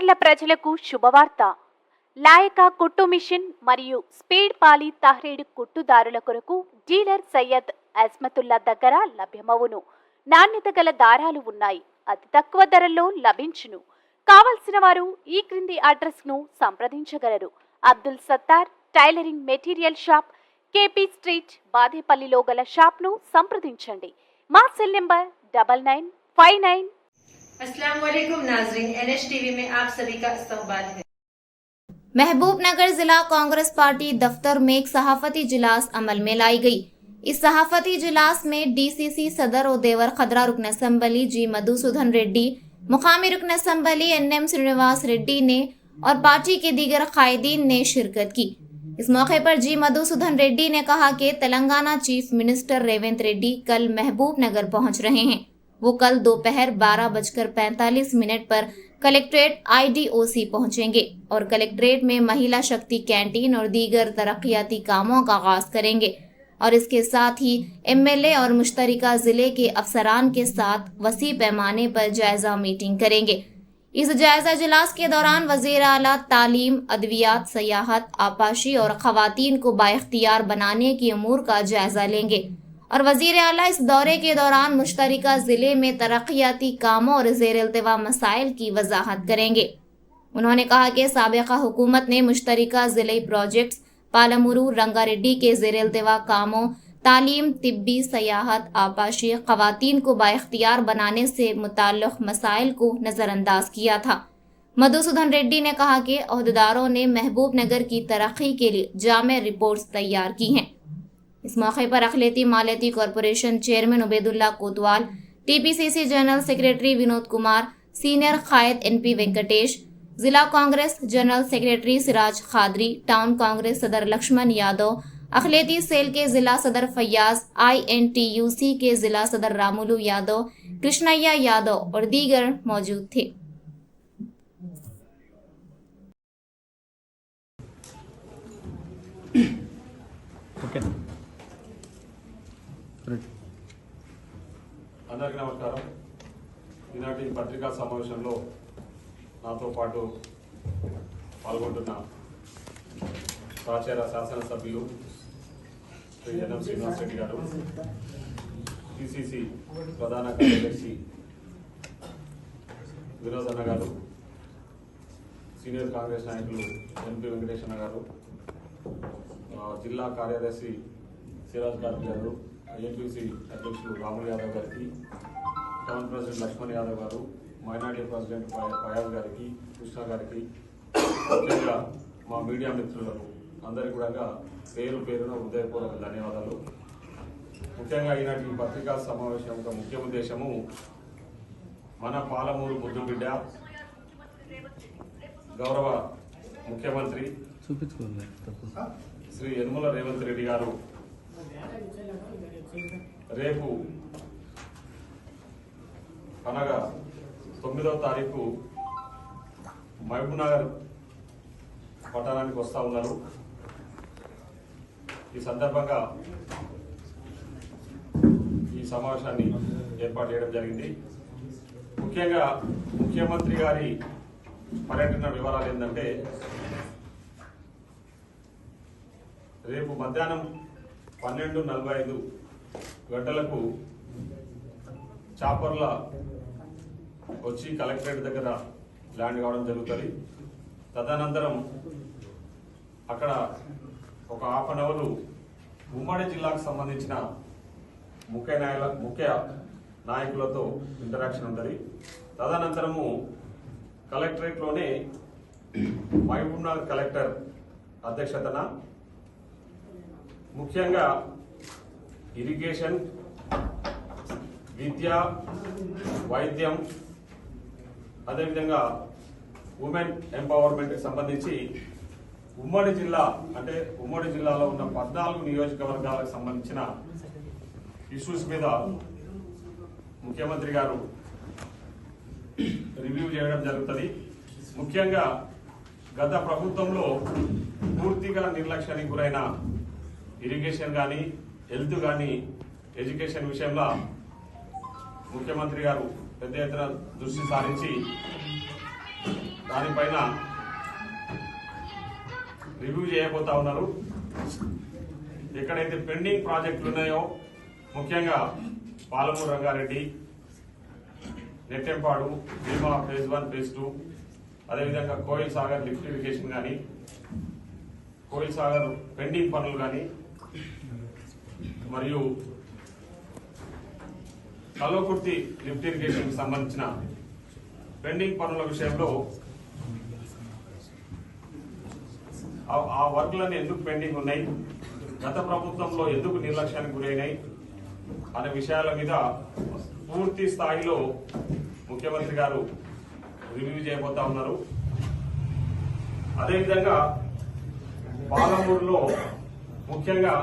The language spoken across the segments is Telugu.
మాచర్ల ప్రజలకు శుభవార్త. లాయక కుట్టు మిషన్ మరియు స్పీడ్ పాలి తహ్రీడ్ కుట్టుదారుల కొరకు డీలర్ సయ్యద్ అజ్మతుల్లా దగ్గర లభ్యమవును. నాణ్యత గల దారాలు ఉన్నాయి. అతి తక్కువ ధరల్లో లభించును. కావలసిన వారు ఈ క్రింది అడ్రస్ ను సంప్రదించగలరు. Abdul Sattar tailoring material shop, KP street, బాదేపల్లిలో గల షాప్ ను సంప్రదించండి. మా సెల్ నంబర్ 9959। अस्सलाम वालेकुम नाज़रीन, NH टीवी में आप सभी का इस्तकबाल है। महबूबनगर जिला कांग्रेस पार्टी दफ्तर में एक सहाफती इजलास अमल में लाई गई। इस सहाफती इजलास में DCC सदर और देवर खदरा रुकन असम्बली जी मधुसूदन रेड्डी, मुकामी रुकन असम्बली NM श्रीनिवास रेड्डी ने और पार्टी के दीगर कायदीन ने शिरकत की। इस मौके पर जी मधुसूदन रेड्डी ने कहा कि तेलंगाना चीफ मिनिस्टर रेवंत रेड्डी कल महबूबनगर पहुंच रहे हैं। वो कल दोपहर 12:45 पर कलेक्ट्रेट IDOC पहुंचेंगे और कलेक्ट्रेट में महिला शक्ति कैंटीन और दीगर तरक्याती कामों का आगाज करेंगे और इसके साथ ही MLA और मुश्तरिका जिले के अफसरान के साथ वसी पैमाने पर जायजा मीटिंग करेंगे। इस जायजा इजलास के दौरान वजीर आला तालीम, अद्वियात, सयाहत, आपाशी और खवातीन को बाइख्तियार बनाने की अमूर का जायजा लेंगे और वजीर आला इस दौरे के दौरान मुश्तरिका जिले में तरक्याती कामों और ज़ेर इल्तिवा मसाइल की वजाहत करेंगे। उन्होंने कहा कि साबिका हुकूमत ने मुश्तरिका जिले प्रोजेक्ट्स पालमुरू, रंगारेड्डी के ज़ेर इल्तिवा कामों, तालीम, तिब्बी, सयाहत, आपाशी, खवातीन को बाइख्तियार बनाने से मुताल्लिक़ मसाइल को नज़रअंदाज किया था। मधुसूदन रेड्डी ने कहा कि अहदेदारों ने महबूबनगर की तरक्की के लिए जामे रिपोर्ट्स तैयार की हैं। इस मौके पर अखिलेती मालियाती corporation chairman Ubaidullah Kotwal, TPCC general secretary Vinod Kumar, senior कायद NP वेंकटेश, जिला Congress general secretary Siraj Khadri, town Congress सदर लक्ष्मण यादव, अखिलेती सेल के जिला सदर फैयाज, INTUC के जिला सदर रामुलू यादव, कृष्णैया यादव और दीगर मौजूद थे। అందరికీ నమస్కారం. ఈనాటి పత్రికా సమావేశంలో నాతో పాటు పాల్గొంటున్న సహచర శాసనసభ్యులు శ్రీ NM శ్రీనివాస్ రెడ్డి గారు, PCC ప్రధాన కార్యదర్శి వినోద్ అన్న గారు, సీనియర్ కాంగ్రెస్ నాయకులు NP వెంకటేష్ అన్న గారు, జిల్లా కార్యదర్శి సిరాజ్ గారు, INTUC అధ్యక్షులు రాములు యాదవ్ గారికి, టౌన్ ప్రెసిడెంట్ లక్ష్మణ్ యాదవ్ గారు, మైనార్టీ ప్రెసిడెంట్ ఫయాజ్ గారికి, కృష్ణ గారికి, ముఖ్యంగా మా మీడియా మిత్రులకు అందరికీ కూడా పేరు పేరున హృదయపూర్వక ధన్యవాదాలు. ముఖ్యంగా ఈనాటి పత్రికా సమావేశం యొక్క ముఖ్య ఉద్దేశము మన పాలమూరు ముద్దుబిడ్డ గౌరవ ముఖ్యమంత్రి శ్రీ యనమల రేవంత్ రెడ్డి గారు రేపు అనగా 9వ తారీఖు మహబూబ్నగర్ పట్టణానికి వస్తూ ఉన్నారు. ఈ సందర్భంగా ఈ సమావేశాన్ని ఏర్పాటు చేయడం జరిగింది. ముఖ్యంగా ముఖ్యమంత్రి గారి పర్యటన వివరాలు ఏంటంటే, రేపు మధ్యాహ్నం 12:45 గంటలకు చాపర్ల వచ్చి కలెక్టరేట్ దగ్గర ల్యాండ్ కావడం జరుగుతుంది. తదనంతరం అక్కడ ఒక హాఫ్ అన్ అవర్ ఉమ్మడి జిల్లాకు సంబంధించిన ముఖ్య నాయకులతో ఇంటరాక్షన్ ఉంటుంది. తదనంతరము కలెక్టరేట్లోనే మహబూబ్నగర్ కలెక్టర్ అధ్యక్షతన ముఖ్యంగా ఇరిగేషన్, విద్య, వైద్యం, అదేవిధంగా ఉమెన్ ఎంపవర్మెంట్కి సంబంధించి ఉమ్మడి జిల్లాలో ఉన్న 14 నియోజకవర్గాలకు సంబంధించిన ఇష్యూస్ మీద ముఖ్యమంత్రి గారు రివ్యూ చేయడం జరుగుతుంది. ముఖ్యంగా గత ప్రభుత్వంలో పూర్తిగా నిర్లక్ష్యానికి గురైన ఇరిగేషన్ కానీ, హెల్త్ కానీ, ఎడ్యుకేషన్ విషయంలో ముఖ్యమంత్రి గారు పెద్ద ఎత్తున దృష్టి సారించి దానిపైన రివ్యూ చేయబోతా ఉన్నారు. ఎక్కడైతే పెండింగ్ ప్రాజెక్టులు ఉన్నాయో ముఖ్యంగా పాలమూరు రంగారెడ్డి, నెట్టెంపాడు, భీమా ఫేజ్ 1, ఫేజ్ 2, అదేవిధంగా కోయిల్ సాగర్ లిఫ్ట్ ఇరిగేషన్ కానీ, కోయిల్ సాగర్ పెండింగ్ పనులు కానీ, మరియు కల్వకుర్తి లిఫ్ట్ ఇరిగేషన్ సంబంధించిన పెండింగ్ పనుల విషయంలో ఆ వర్క్లన్నీ ఎందుకు పెండింగ్ ఉన్నాయి, గత ప్రభుత్వంలో ఎందుకు నిర్లక్ష్యానికి గురైనాయి అనే విషయాల మీద పూర్తి స్థాయిలో ముఖ్యమంత్రి గారు రివ్యూ చేయబోతా ఉన్నారు. అదేవిధంగా పాలమూరులో ముఖ్యంగా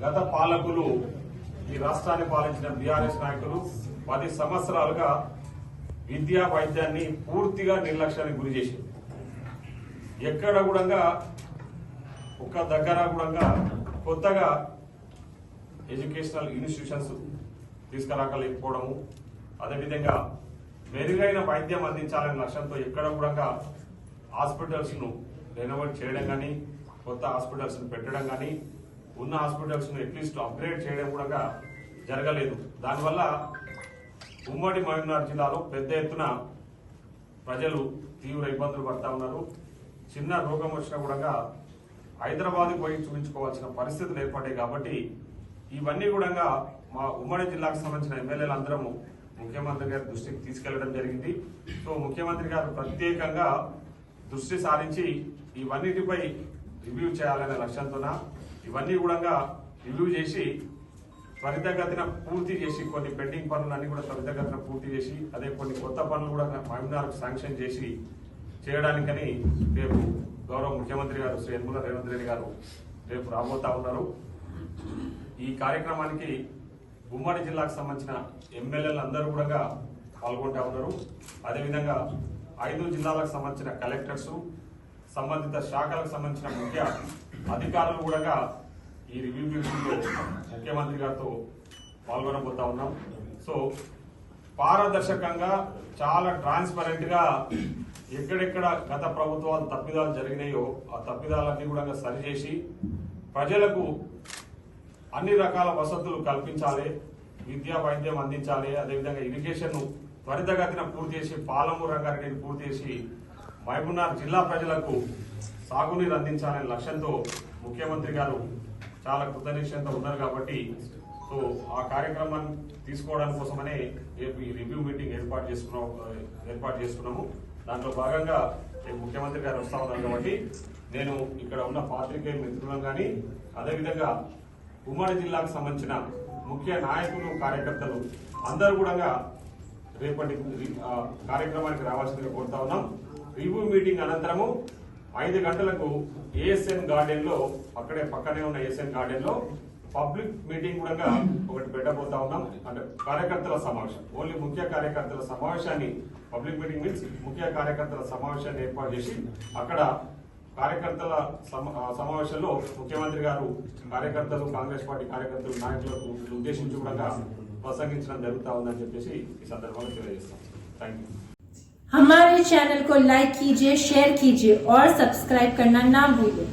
గత పాలకులు, ఈ రాష్ట్రాన్ని పాలించిన బీఆర్ఎస్ నాయకులు 10 సంవత్సరాలుగా విద్యా వైద్యాన్ని పూర్తిగా నిర్లక్ష్యానికి గురి చేశారు. ఎక్కడ కూడా ఒక్క దగ్గర కూడా కొత్తగా ఎడ్యుకేషనల్ ఇన్స్టిట్యూషన్స్ తీసుకురాకలేకపోవడము, అదేవిధంగా మెరుగైన వైద్యం అందించాలనే లక్ష్యంతో ఎక్కడ కూడా హాస్పిటల్స్ ను రెనోవేట్ చేయడం కానీ, కొత్త హాస్పిటల్స్ ను పెట్టడం కానీ, ఉన్న హాస్పిటల్స్ ను అట్లీస్ట్ అప్గ్రేడ్ చేయడం కూడా జరగలేదు. దానివల్ల ఉమ్మడి మహబూబ్నగర్ జిల్లాలో పెద్ద ఎత్తున ప్రజలు తీవ్ర ఇబ్బందులు పడతా ఉన్నారు. చిన్న రోగం వచ్చినా కూడా హైదరాబాద్ పోయి చూపించుకోవాల్సిన పరిస్థితులు ఏర్పడ్డాయి. కాబట్టి ఇవన్నీ కూడా మా ఉమ్మడి జిల్లాకు సంబంధించిన ఎమ్మెల్యేలు అందరము ముఖ్యమంత్రి గారి దృష్టికి తీసుకెళ్లడం జరిగింది. సో ముఖ్యమంత్రి గారు ప్రత్యేకంగా దృష్టి సారించి ఇవన్నిటిపై రివ్యూ చేయాలనే లక్ష్యంతో ఇవన్నీ కూడా రివ్యూ చేసి త్వరితగతిన పూర్తి చేసి, కొన్ని పెండింగ్ పనులన్నీ కూడా త్వరితగతిన పూర్తి చేసి, అదే కొన్ని కొత్త పనులు కూడా మహబూబ్నగర్కు శాంక్షన్ చేసి చేయడానికని రేపు గౌరవ ముఖ్యమంత్రి గారు శ్రీ యనమల రేవంత్ రెడ్డి గారు రేపు రాబోతా ఉన్నారు. ఈ కార్యక్రమానికి ఉమ్మడి జిల్లాకు సంబంధించిన ఎమ్మెల్యేలు అందరూ కూడా పాల్గొంటా ఉన్నారు. అదేవిధంగా 5 జిల్లాలకు సంబంధించిన కలెక్టర్స్, సంబంధిత శాఖలకు సంబంధించిన ముఖ్య అధికారులు కూడా ఈ రివ్యూ మీటింగ్ లో ముఖ్యమంత్రి గారితో పాల్గొనబోతా ఉన్నాం. సో పారదర్శకంగా, చాలా ట్రాన్స్పరెంట్ గా ఎక్కడెక్కడ గత ప్రభుత్వాలు తప్పిదాలు జరిగినాయో ఆ తప్పిదాలన్నీ కూడా సరిచేసి ప్రజలకు అన్ని రకాల వసతులు కల్పించాలి, విద్యా వైద్యం అందించాలి, అదేవిధంగా ఇరిగేషన్ ను త్వరితగతిన పూర్తి చేసి, పాలమూరు రంగారెడ్డిని పూర్తి చేసి మహబూబ్నగర్ జిల్లా ప్రజలకు సాగునీరు అందించాలనే లక్ష్యంతో ముఖ్యమంత్రి గారు చాలా కృతనిశ్చయంతో ఉన్నారు. కాబట్టి సో ఆ కార్యక్రమాన్ని తీసుకోవడానికి కోసమనే రేపు ఈ రివ్యూ మీటింగ్ ఏర్పాటు చేసుకున్నాము. దాంట్లో భాగంగా ముఖ్యమంత్రి గారు వస్తా ఉన్నారు. కాబట్టి నేను ఇక్కడ ఉన్న పాత్రికేయ మిత్రులను కానీ, అదేవిధంగా ఉమ్మడి జిల్లాకు సంబంధించిన ముఖ్య నాయకులు, కార్యకర్తలు అందరూ కూడా రేపటి కార్యక్రమానికి రావాల్సిందిగా కోరుతా ఉన్నాం. రివ్యూ మీటింగ్ అనంతరము 5 గంటలకు ఏఎస్ఎన్ గార్డెన్ లో, అక్కడే పక్కనే ఉన్న ఏఎస్ఎన్ గార్డెన్ లో పబ్లిక్ మీటింగ్ కూడా ఒకటి పెట్టబోతా ఉన్నాం. అంటే కార్యకర్తల సమావేశం, ఓన్లీ ముఖ్య కార్యకర్తల సమావేశాన్ని, పబ్లిక్ మీటింగ్ మీన్స్ ముఖ్య కార్యకర్తల సమావేశాన్ని ఏర్పాటు చేసి అక్కడ కార్యకర్తల సమావేశంలో ముఖ్యమంత్రి గారు కార్యకర్తలు, కాంగ్రెస్ పార్టీ కార్యకర్తలు, నాయకులకు ఉద్దేశించి కూడా ప్రసంగించడం జరుగుతా ఉందని చెప్పేసి ఈ సందర్భంగా తెలియజేస్తాం. Thank you. हमारे चैनल को लाइक कीजिए, शेयर कीजिए और सब्सक्राइब करना ना भूलिए।